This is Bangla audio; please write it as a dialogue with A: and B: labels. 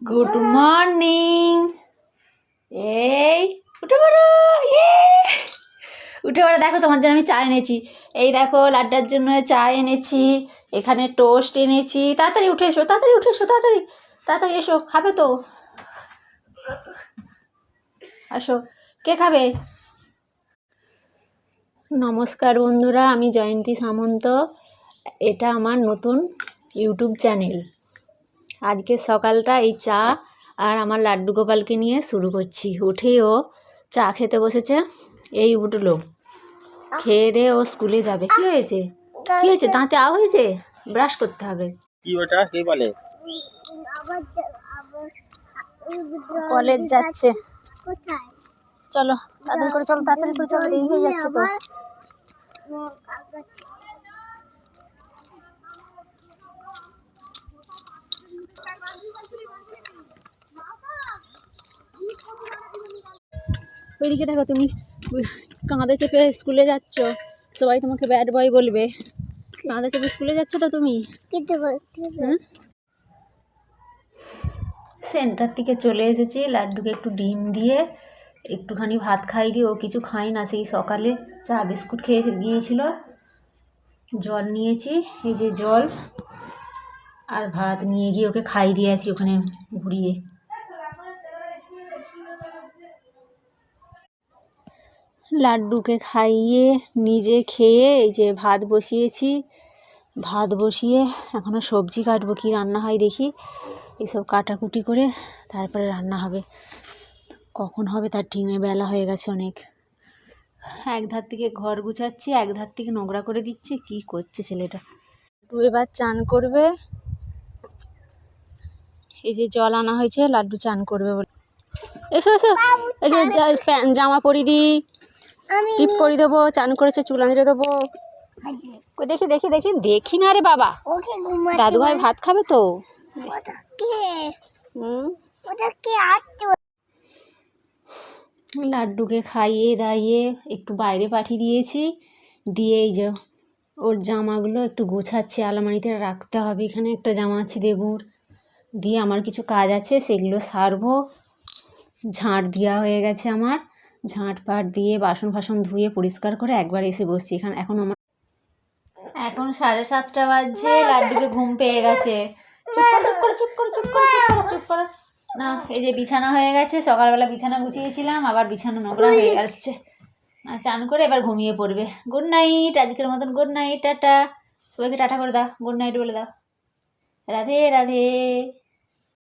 A: Good morning. এই উঠে পড়ো, উঠে পড়ো। দেখো তোমার জন্য আমি চা এনেছি। এই দেখো লাড্ডার জন্য চা এনেছি, এখানে টোস্ট এনেছি। তাড়াতাড়ি উঠে এসো, তাড়াতাড়ি উঠে এসো, তাড়াতাড়ি তাড়াতাড়ি এসো। খাবে তো? আসো, কে খাবে? নমস্কার বন্ধুরা, আমি জয়ন্তী সামন্ত। এটা আমার নতুন ইউটিউব চ্যানেল। আজকে সকালটা এই চা আর আমার লাড্ডু গোপালকে নিয়ে শুরু করছি। উঠেই ও চা খেতে বসেছে। এই উঠলো, খেয়ে দিয়ে ও স্কুলে যাবে। কি হয়েছে? কি হয়েছে? দাঁতে আ হয়েছে? ব্রাশ করতে হবে।
B: কি ওটা কে বলে?
A: কলেজ যাচ্ছে। চলো তাড়াতাড়ি করে, চলো তাড়াতাড়ি করে, চলো, দেরি হয়ে যাচ্ছে তো। ওইদিকে দেখো, তুমি কাঁধে চেপে স্কুলে যাচ্ছ, সবাই তোমাকে ব্যাড বয় বলবে। কাঁধে চেপে স্কুলে যাচ্ছ তো তুমি? হ্যাঁ, সেন্টার থেকে চলে এসেছি। লাড্ডুকে একটু ডিম দিয়ে একটুখানি ভাত খাই দিয়ে, ও কিছু খাই না। সেই সকালে চা বিস্কুট খেয়ে গিয়েছিল। জল নিয়েছি, এই যে জল আর ভাত নিয়ে গিয়ে ওকে খাই দিয়ে আসি ওখানে ঘুরিয়ে। লাড্ডুকে খাইয়ে নিজে খেয়ে এই যে ভাত বসিয়েছি। ভাত বসিয়ে এখনও সবজি কাটবো, কি রান্না হয় দেখি। এইসব কাটাকুটি করে তারপরে রান্না হবে। কখন হবে তার টিমে বেলা হয়ে গেছে অনেক। এক ধার থেকে ঘর গুছাচ্ছি, এক ধার থেকে নোংরা করে দিচ্ছি। কি করছে ছেলেটা? লাড্ডু এবার চান করবে। এই যে জল আনা হয়েছে, লাড্ডু চান করবে বলে। এসো এসো, এই যে জামা পরি দি, টিপ পরি দেবো। চান করেছে, চুল আঁচড়ে দেবো। দেখি দেখি দেখি দেখি না রে বাবা, দাদু ভাই ভাত খাবে তো। লাড্ডুকে খাইয়ে দাইয়ে একটু বাইরে পাঠিয়ে দিয়েছি। দিয়ে এই যে ওর জামাগুলো একটু গোছাচ্ছি, আলমারিতে রাখতে হবে। এখানে একটা জামা আছে দেবুর। দিয়ে আমার কিছু কাজ আছে, সেগুলো সারবো। ঝাঁট দেওয়া হয়ে গেছে আমার। ঝাঁট পাট দিয়ে বাসন ফাসন ধুয়ে পরিষ্কার করে একবার এসে বসছি এখানে। এখন 7:30 বাজছে। লাড্ডুকে ঘুম পেয়ে গেছে। চুপ করো চুপ করো চুপ করো চুপ করো চুপ করো চুপ করো না। এই যে বিছানা হয়ে গেছে, সকালবেলা বিছানা গুছিয়েছিলাম, আবার বিছানা নোংরা হয়ে যাচ্ছে। চান করে এবার ঘুমিয়ে পড়বে। গুড নাইট, আজকের মতন গুড নাইট, টাটা। সবাইকে টাটা করে দাও, গুড নাইট বলে দাও। রাধে রাধে।